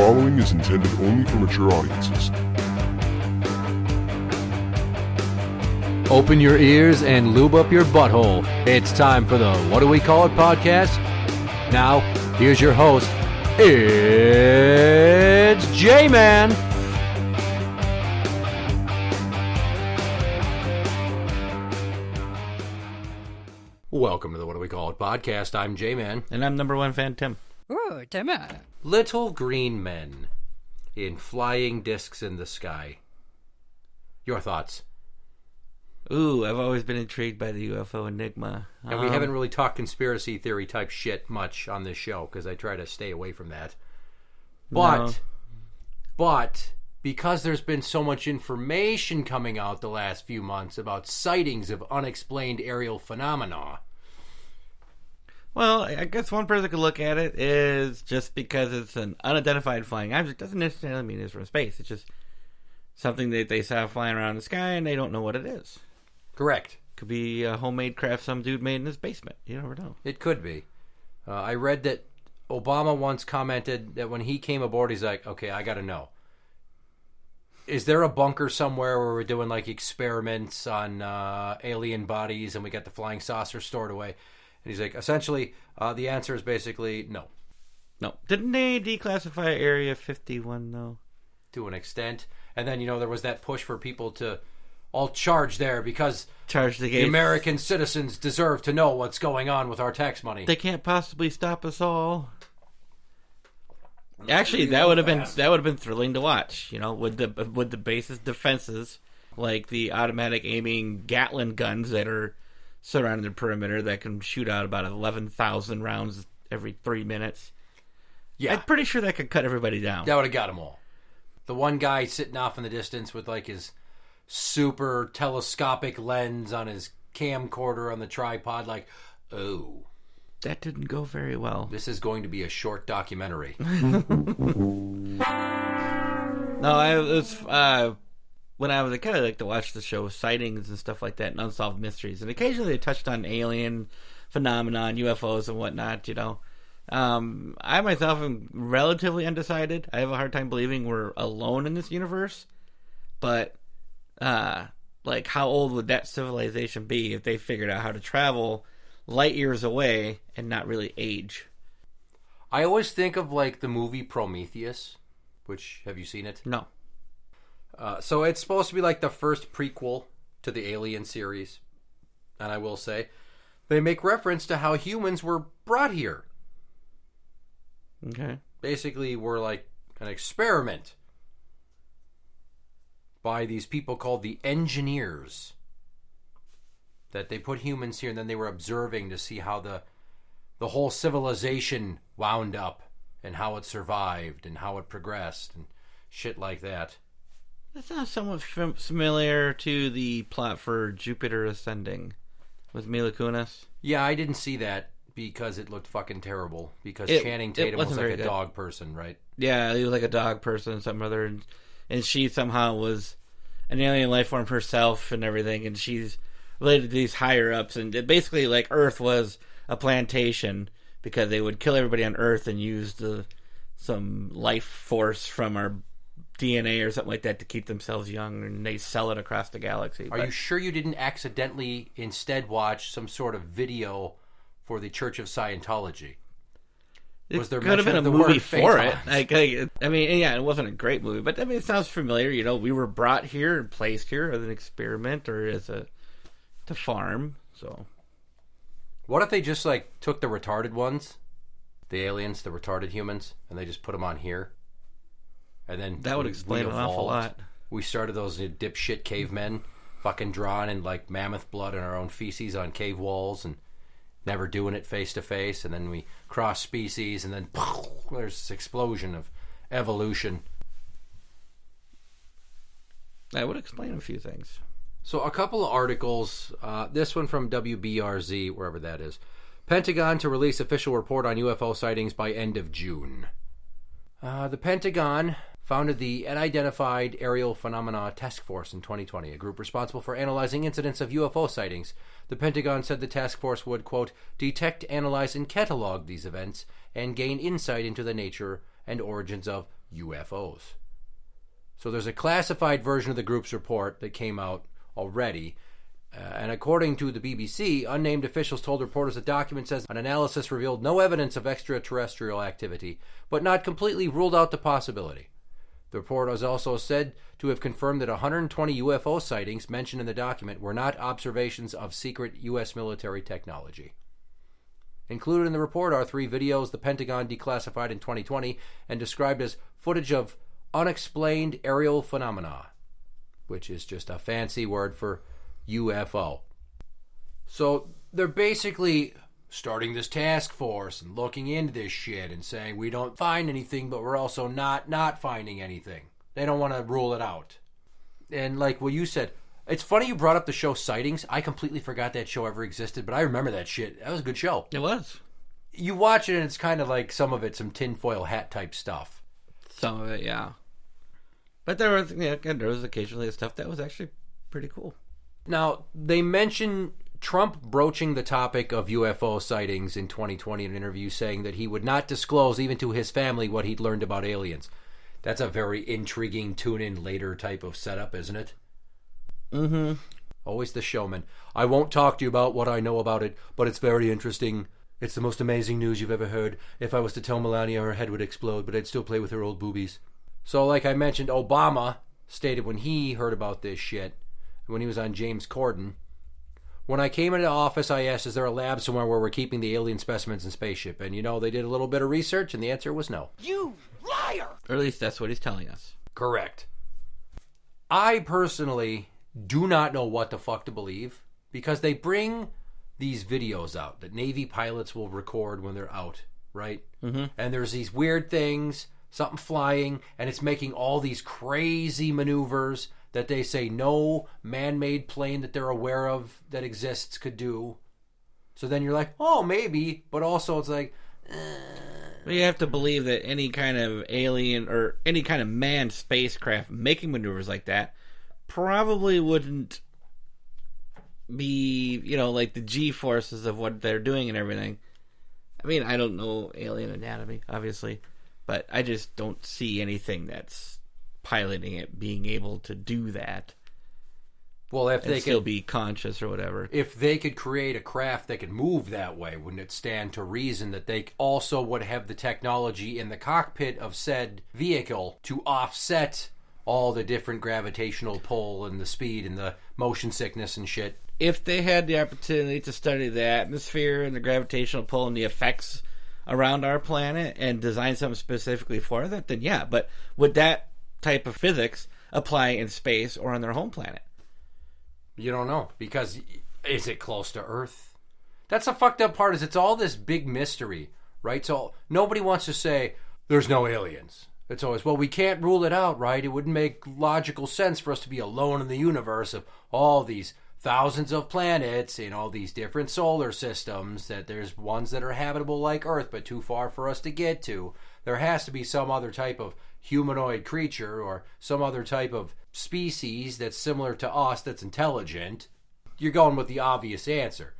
following is intended only for mature audiences. Open your ears and lube up your butthole. It's time for the What Do We Call It podcast. Now, here's your host. It's Jmann. Welcome to the What Do We Call It podcast. I'm Jmann. And I'm number one fan, Tim. Ooh, Tim. Little green men in flying discs in the sky. Your thoughts? Ooh, I've always been intrigued by the UFO enigma. And we haven't really talked conspiracy theory type shit much on this show because I try to stay away from that. But because there's been so much information coming out the last few months about sightings of unexplained aerial phenomena. Well, I guess one person could look at it is just because it's an unidentified flying object doesn't necessarily mean it's from space. It's just something that they saw flying around the sky and they don't know what it is. Correct. Could be a homemade craft some dude made in his basement. You never know. It could be. I read that Obama once commented that when he came aboard, he's like, okay, I got to know. Is there a bunker somewhere where we're doing like experiments on alien bodies and we got the flying saucer stored away? And he's like, essentially, the answer is basically no. No. Didn't they declassify Area 51, though? To an extent. And then, there was that push for people to all charge there because the American citizens deserve to know what's going on with our tax money. They can't possibly stop us all. Actually, that would have been thrilling to watch. With the base's defenses, like the automatic aiming Gatling guns that are surrounding the perimeter that can shoot out about 11,000 rounds every 3 minutes. Yeah, I'm pretty sure that could cut everybody down. That would have got them all. The one guy sitting off in the distance with like his super telescopic lens on his camcorder on the tripod, like, oh. That didn't go very well. This is going to be a short documentary. When I was a kid, I liked to watch the show Sightings and stuff like that and Unsolved Mysteries. And occasionally they touched on alien phenomenon, UFOs and whatnot, I myself am relatively undecided. I have a hard time believing we're alone in this universe. But, how old would that civilization be if they figured out how to travel light years away and not really age? I always think of, the movie Prometheus, which, have you seen it? No. So it's supposed to be like the first prequel to the Alien series. And I will say, they make reference to how humans were brought here. Okay. Basically, we're like an experiment by these people called the engineers. That they put humans here and then they were observing to see how the whole civilization wound up and how it survived and how it progressed and shit like that. That sounds somewhat familiar to the plot for Jupiter Ascending with Mila Kunis. Yeah, I didn't see that because it looked fucking terrible. Because Channing Tatum was like a dog person, right? Yeah, he was like a dog person, some other, and she somehow was an alien life form herself and everything, and she's related to these higher ups, and it basically like Earth was a plantation because they would kill everybody on Earth and use some life force from our DNA or something like that to keep themselves young, and they sell it across the galaxy. Are you sure you didn't accidentally instead watch some sort of video for the Church of Scientology? Was there could have been a movie for it. It wasn't a great movie, but it sounds familiar. We were brought here and placed here as an experiment or to farm. So, what if they just took the retarded ones, the aliens, the retarded humans, and they just put them on here? And then that would explain an awful lot. We started those dipshit cavemen fucking drawing in mammoth blood and our own feces on cave walls and never doing it face to face, and then we cross species and then there's this explosion of evolution. That would explain a few things. So a couple of articles, this one from WBRZ, wherever that is. Pentagon to release official report on UFO sightings by end of June. The Pentagon founded the Unidentified Aerial Phenomena Task Force in 2020, a group responsible for analyzing incidents of UFO sightings. The Pentagon said the task force would, quote, detect, analyze, and catalog these events and gain insight into the nature and origins of UFOs. So there's a classified version of the group's report that came out already. And according to the BBC, unnamed officials told reporters the document says an analysis revealed no evidence of extraterrestrial activity, but not completely ruled out the possibility. The report was also said to have confirmed that 120 UFO sightings mentioned in the document were not observations of secret U.S. military technology. Included in the report are 3 videos the Pentagon declassified in 2020 and described as footage of unexplained aerial phenomena, which is just a fancy word for UFO. So they're basically starting this task force and looking into this shit and saying we don't find anything, but we're also not finding anything. They don't want to rule it out. And like what you said, it's funny you brought up the show Sightings. I completely forgot that show ever existed, but I remember that shit. That was a good show. It was. You watch it and it's kind of like some of it, some tinfoil hat type stuff. Some of it, yeah. But there was occasionally stuff that was actually pretty cool. Now, they mention Trump broaching the topic of UFO sightings in 2020 in an interview, saying that he would not disclose even to his family what he'd learned about aliens. That's a very intriguing tune-in later type of setup, isn't it? Mm-hmm. Always the showman. I won't talk to you about what I know about it, but it's very interesting. It's the most amazing news you've ever heard. If I was to tell Melania, her head would explode, but I'd still play with her old boobies. So, like I mentioned, Obama stated when he heard about this shit, when he was on James Corden, when I came into office, I asked, is there a lab somewhere where we're keeping the alien specimens in spaceship? And, they did a little bit of research, and the answer was no. You liar! Or at least that's what he's telling us. Correct. I personally do not know what the fuck to believe, because they bring these videos out that Navy pilots will record when they're out, right? Mm-hmm. And there's these weird things, something flying, and it's making all these crazy maneuvers that they say no man-made plane that they're aware of that exists could do. So then you're like, oh, maybe, but also it's like... Well, you have to believe that any kind of alien or any kind of manned spacecraft making maneuvers like that probably wouldn't be, like the G-forces of what they're doing and everything. I mean, I don't know alien anatomy, obviously, but I just don't see anything that's piloting it being able to do that. Well, if they still could be conscious or whatever. If they could create a craft that could move that way, wouldn't it stand to reason that they also would have the technology in the cockpit of said vehicle to offset all the different gravitational pull and the speed and the motion sickness and shit? If they had the opportunity to study the atmosphere and the gravitational pull and the effects around our planet and design something specifically for that, then yeah. But would that type of physics apply in space or on their home planet? You don't know, because is it close to Earth? That's the fucked up part, is it's all this big mystery, right? So nobody wants to say there's no aliens. It's always, well, we can't rule it out, right? It wouldn't make logical sense for us to be alone in the universe of all these thousands of planets in all these different solar systems, that there's ones that are habitable like Earth but too far for us to get to. There has to be some other type of humanoid creature or some other type of species that's similar to us that's intelligent. You're going with the obvious answer.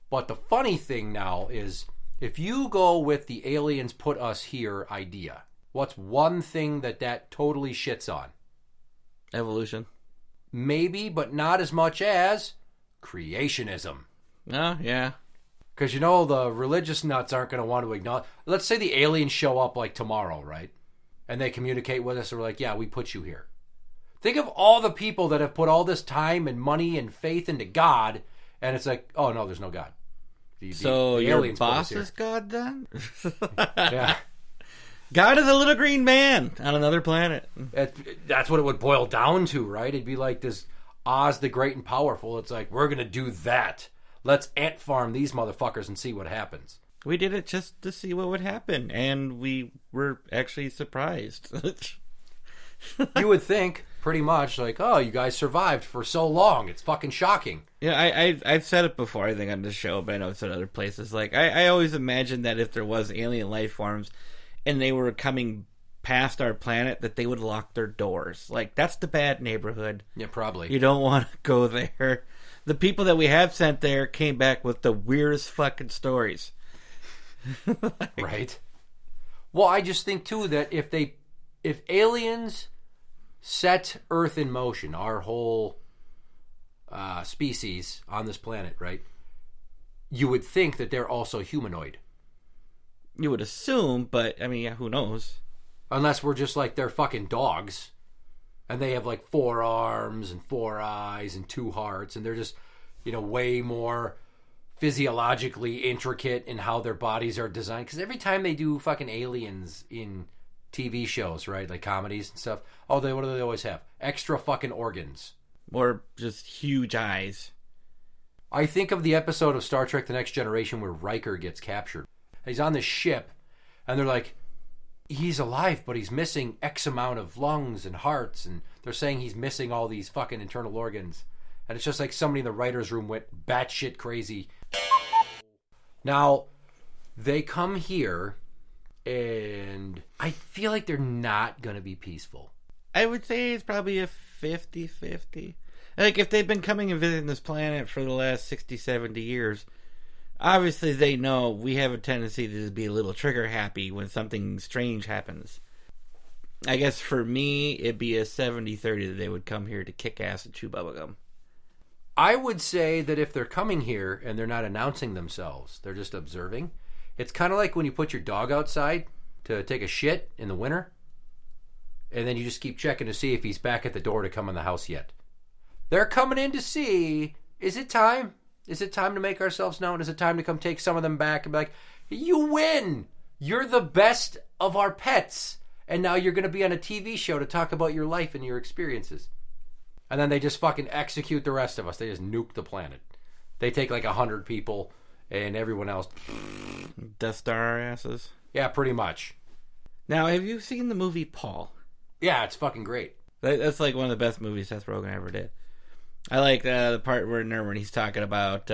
But the funny thing now is, if you go with the aliens put us here idea, what's one thing that totally shits on? Evolution. Maybe, but not as much as creationism. Oh, yeah. Because the religious nuts aren't going to want to acknowledge. Let's say the aliens show up like tomorrow, right? And they communicate with us and we're like, yeah, we put you here. Think of all the people that have put all this time and money and faith into God, and it's like, oh no, there's no God. So the your aliens put us boss here. is God then? Yeah. God is a little green man on another planet. That's what it would boil down to, right? It'd be like this Oz the Great and Powerful. It's like, we're going to do that. Let's ant farm these motherfuckers and see what happens. We did it just to see what would happen, and we were actually surprised. You would think, pretty much, like, oh, you guys survived for so long. It's fucking shocking. Yeah, I've said it before, I think, on the show, but I know it's in other places. Like, I always imagined that if there was alien life forms and they were coming past our planet, that they would lock their doors. Like, that's the bad neighborhood. Yeah, probably. You don't want to go there. The people that we have sent there came back with the weirdest fucking stories. Right. Well, I just think, too, that if they if aliens set Earth in motion, our whole species on this planet, right? You would think that they're also humanoid. You would assume, but I mean, yeah, who knows? Unless we're just like they're fucking dogs. And they have like 4 arms and 4 eyes and 2 hearts. And they're just, way more physiologically intricate in how their bodies are designed. Because every time they do fucking aliens in TV shows, right? Like comedies and stuff. What do they always have? Extra fucking organs. Or just huge eyes. I think of the episode of Star Trek The Next Generation where Riker gets captured. He's on this ship, and they're like, he's alive, but he's missing X amount of lungs and hearts, and they're saying he's missing all these fucking internal organs. And it's just like somebody in the writer's room went batshit crazy. Now, they come here, and I feel like they're not going to be peaceful. I would say it's probably a 50-50. Like, if they've been coming and visiting this planet for the last 60, 70 years, obviously they know we have a tendency to be a little trigger happy when something strange happens. I guess for me, it'd be a 70-30 that they would come here to kick ass and chew bubblegum. I would say that if they're coming here and they're not announcing themselves, they're just observing. It's kind of like when you put your dog outside to take a shit in the winter, and then you just keep checking to see if he's back at the door to come in the house yet. They're coming in to see, is it time? Is it time to make ourselves known? Is it time to come take some of them back and be like, you win! You're the best of our pets! And now you're going to be on a TV show to talk about your life and your experiences. And then they just fucking execute the rest of us. They just nuke the planet. They take like 100 people and everyone else. Death Star our asses. Yeah, pretty much. Now, have you seen the movie Paul? Yeah, it's fucking great. That's like one of the best movies Seth Rogen ever did. I like the part when he's talking about,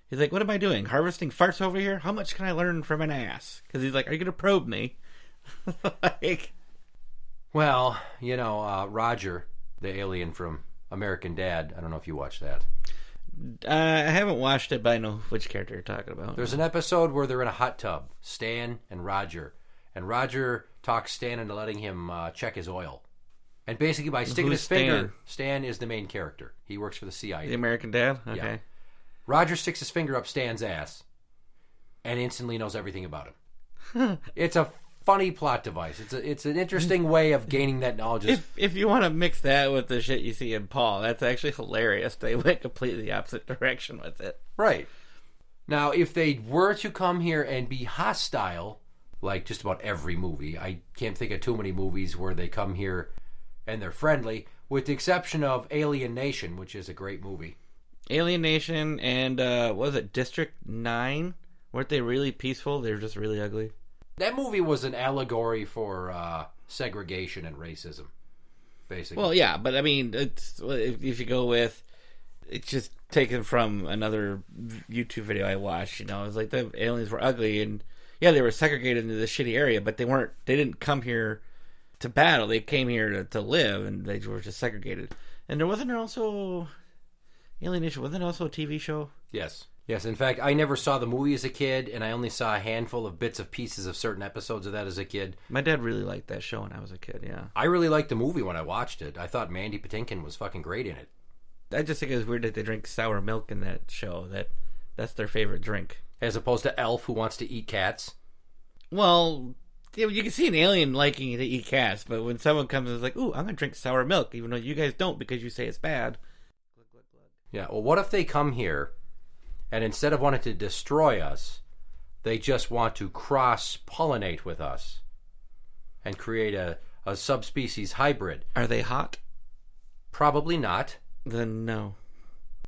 he's like, what am I doing? Harvesting farts over here? How much can I learn from an ass? Because he's like, are you going to probe me? Like, well, Roger, the alien from American Dad. I don't know if you watched that. I haven't watched it, but I know which character you're talking about. There's an episode where they're in a hot tub, Stan and Roger. And Roger talks Stan into letting him check his oil. And basically by sticking his finger, Stan is the main character. He works for the CIA. The American Dad? Okay. Yeah. Roger sticks his finger up Stan's ass and instantly knows everything about him. It's a funny plot device. It's an interesting way of gaining that knowledge. If you want to mix that with the shit you see in Paul, that's actually hilarious. They went completely the opposite direction with it. Right. Now, if they were to come here and be hostile, like just about every movie, I can't think of too many movies where they come here and they're friendly, with the exception of Alien Nation, which is a great movie. Alien Nation and, what was it, District 9? Weren't they really peaceful? They were just really ugly. That movie was an allegory for segregation and racism, basically. Well, yeah, but I mean, if you go with, it's just taken from another YouTube video I watched, it was like the aliens were ugly, and yeah, they were segregated into this shitty area, but they didn't come here to battle. They came here to live, and they were just segregated. And wasn't there also Alien Nation? Wasn't there also a TV show? Yes. In fact, I never saw the movie as a kid, and I only saw a handful of bits of pieces of certain episodes of that as a kid. My dad really liked that show when I was a kid. Yeah, I really liked the movie when I watched it. I thought Mandy Patinkin was fucking great in it. I just think it was weird that they drink sour milk in that show. That's their favorite drink, as opposed to Elf, who wants to eat cats. Well, you can see an alien liking to eat cats, but when someone comes and is like, ooh, I'm going to drink sour milk, even though you guys don't because you say it's bad. Yeah, well, what if they come here, and instead of wanting to destroy us, they just want to cross-pollinate with us and create a subspecies hybrid? Are they hot? Probably not. Then no.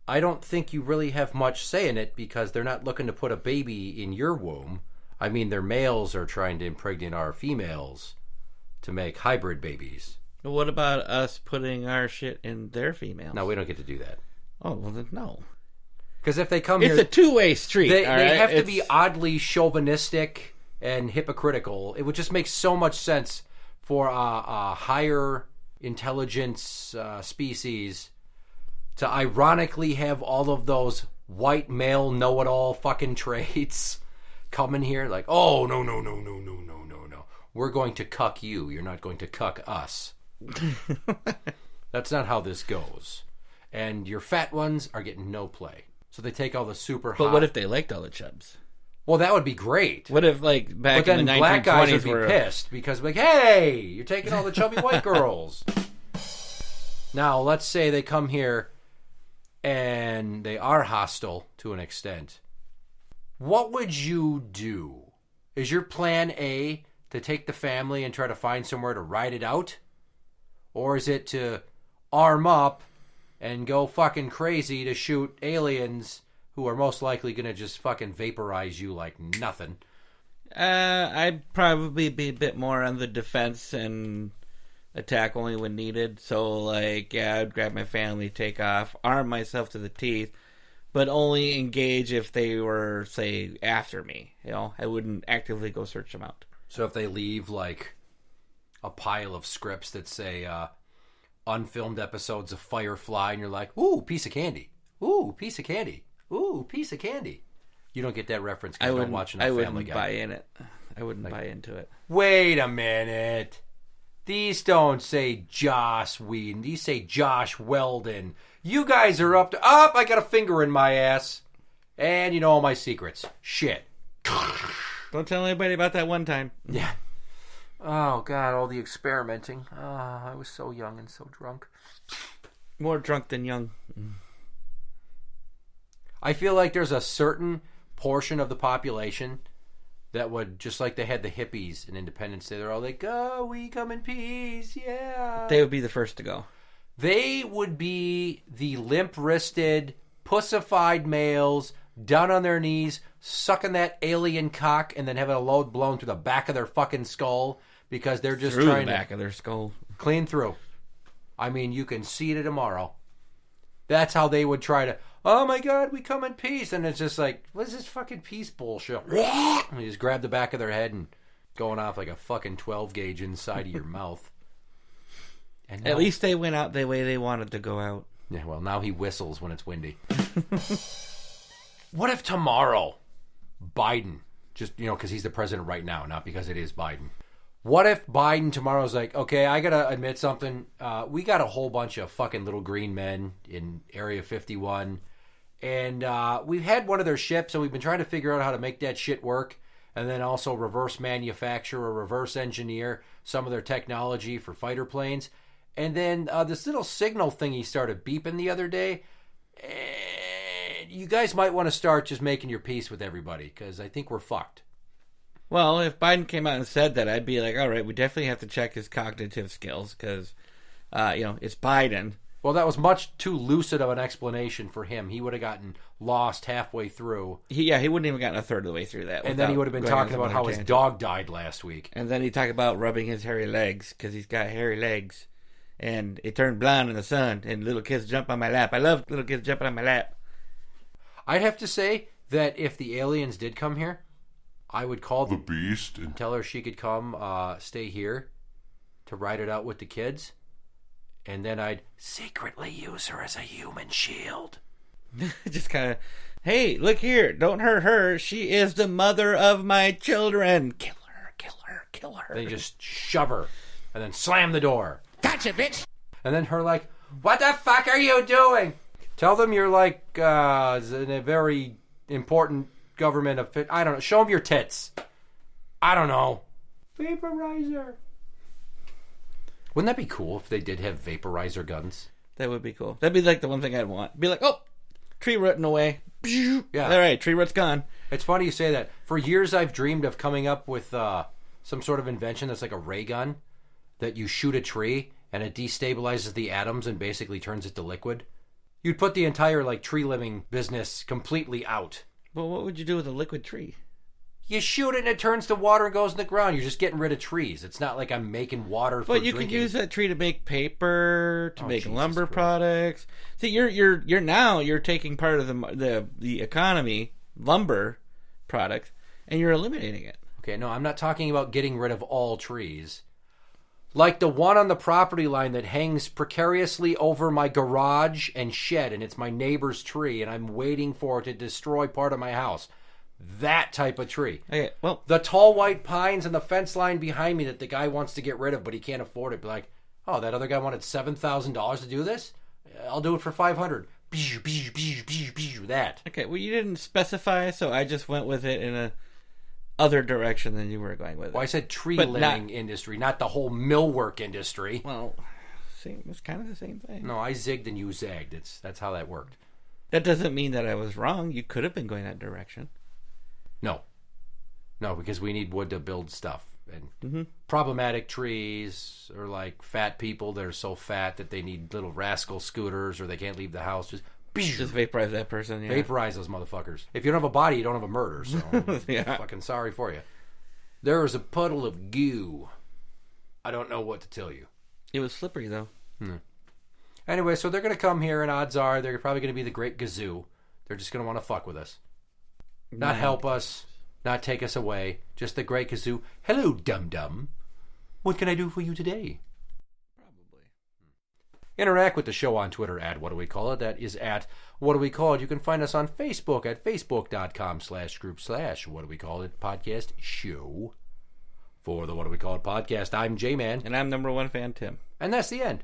I don't think you really have much say in it because they're not looking to put a baby in your womb. I mean, their males are trying to impregnate our females to make hybrid babies. But what about us putting our shit in their females? No, we don't get to do that. Oh, well then no. Because if they come here... It's a two-way street. They have to be oddly chauvinistic and hypocritical. It would just make so much sense for a higher intelligence species to ironically have all of those white male know-it-all fucking traits come in here like, oh, no. we're going to cuck you. You're not going to cuck us. That's not how this goes. And your fat ones are getting no play. So they take all the super hot. But what if they liked all the chubs? Well, that would be great. What if, like, back in the 1920s, black guys would be pissed because, like, hey, you're taking all the chubby white girls. Now, let's say they come here and they are hostile to an extent. What would you do? Is your plan A to take the family and try to find somewhere to ride it out? Or is it to arm up and go fucking crazy to shoot aliens who are most likely going to just fucking vaporize you like nothing? I'd probably be a bit more on the defense and attack only when needed. So, like, yeah, I'd grab my family, take off, arm myself to the teeth, but only engage if they were, say, after me. You know, I wouldn't actively go search them out. So if they leave, like, a pile of scripts that say unfilmed episodes of Firefly, and you're like, ooh, piece of candy. Ooh, piece of candy. Ooh, piece of candy. You don't get that reference because you don't watch enough Family Guy. I wouldn't buy in it. I wouldn't buy into it. Wait a minute. These don't say Joss Whedon. These say Josh Weldon. You guys are up to... I got a finger in my ass. And you know all my secrets. Shit. Don't tell anybody about that one time. Yeah. Oh, God, all the experimenting. I was so young and so drunk. More drunk than young. I feel like there's a certain portion of the population that would, just like they had the hippies in Independence Day, they're all like, oh, we come in peace, yeah. They would be the first to go. They would be the limp-wristed, pussified males down on their knees, sucking that alien cock, and then having a load blown through the back of their fucking skull because they're just trying the back of their skull. Clean through. I mean, you can see it tomorrow. That's how they would try to, oh my God, we come in peace. And it's just like, what is this fucking peace bullshit? And you just grab the back of their head and going off like a fucking 12 gauge inside of your mouth. And now, at least they went out the way they wanted to go out. Yeah, well, now he whistles when it's windy. What if tomorrow Biden, just, you know, because he's the president right now, not because it is Biden. What if Biden tomorrow's like, okay, I gotta admit something. We got a whole bunch of fucking little green men in Area 51. And we've had one of their ships, and we've been trying to figure out how to make that shit work. And then also reverse manufacture or reverse engineer some of their technology for fighter planes. And then this little signal thingy started beeping the other day. And you guys might want to start just making your peace with everybody, because I think we're fucked. Well, if Biden came out and said that, I'd be like, all right, we definitely have to check his cognitive skills because, it's Biden. Well, that was much too lucid of an explanation for him. He would have gotten lost halfway through. He wouldn't even gotten a third of the way through that. And then he would have been talking about how his dog died last week. And then he'd talk about rubbing his hairy legs because he's got hairy legs. And it turned blonde in the sun, and little kids jump on my lap. I love little kids jumping on my lap. I'd have to say that if the aliens did come here, I would call the Beast and tell her she could come stay here to ride it out with the kids. And then I'd secretly use her as a human shield. Just kind of, hey, look here. Don't hurt her. She is the mother of my children. Kill her, kill her, kill her. They just shove her and then slam the door. Gotcha, bitch. And then her like, what the fuck are you doing? Tell them you're like in a very important government official. I don't know. Show them your tits. I don't know. Vaporizer. Wouldn't that be cool if they did have vaporizer guns? That would be cool. That'd be like the one thing I'd want. Be like, oh, tree rooting away. Yeah. All right, tree root's gone. It's funny you say that. For years I've dreamed of coming up with some sort of invention that's like a ray gun that you shoot a tree and it destabilizes the atoms and basically turns it to liquid. You'd put the entire like tree living business completely out. Well, what would you do with a liquid tree? You shoot it and it turns to water and goes in the ground. You're just getting rid of trees. It's not like I'm making water for drinking. But you can use that tree to make paper, to make Jesus lumber Christ. products. See, you're taking part of the economy, lumber products, and you're eliminating it. Okay, no, I'm not talking about getting rid of all trees. Like the one on the property line that hangs precariously over my garage and shed, and it's my neighbor's tree, and I'm waiting for it to destroy part of my house. That type of tree. Okay, well, The tall white pines and the fence line behind me that the guy wants to get rid of, but he can't afford it. Be like, oh, that other guy wanted $7,000 to do this? I'll do it for $500. That. okay, well, you didn't specify, so I just went with it in a other direction than you were going with it. Well, I said tree But limbing not- industry, not the whole millwork industry. Well, same. It's kind of the same thing. No, I zigged and you zagged. That's how that worked. That doesn't mean that I was wrong. You could have been going that direction. No, because we need wood to build stuff. And problematic trees, or like fat people that are so fat that they need little rascal scooters, or they can't leave the house. Just vaporize that person. Yeah. Vaporize those motherfuckers. If you don't have a body, you don't have a murder. So Yeah. fucking sorry for you. There is a puddle of goo. I don't know what to tell you. It was slippery though. Anyway, so they're going to come here, and odds are they're probably going to be the Great Gazoo. They're just going to want to fuck with us. Not help us, not take us away. Just the Great Gazoo. Hello, dum-dum. What can I do for you today? Probably. Interact with the show on Twitter at What Do We Call It? That is at What Do We Call It? You can find us on Facebook at facebook.com/group/What Do We Call It podcast show. For the What Do We Call It podcast, I'm Jman. And I'm number one fan, Tim. And that's the end.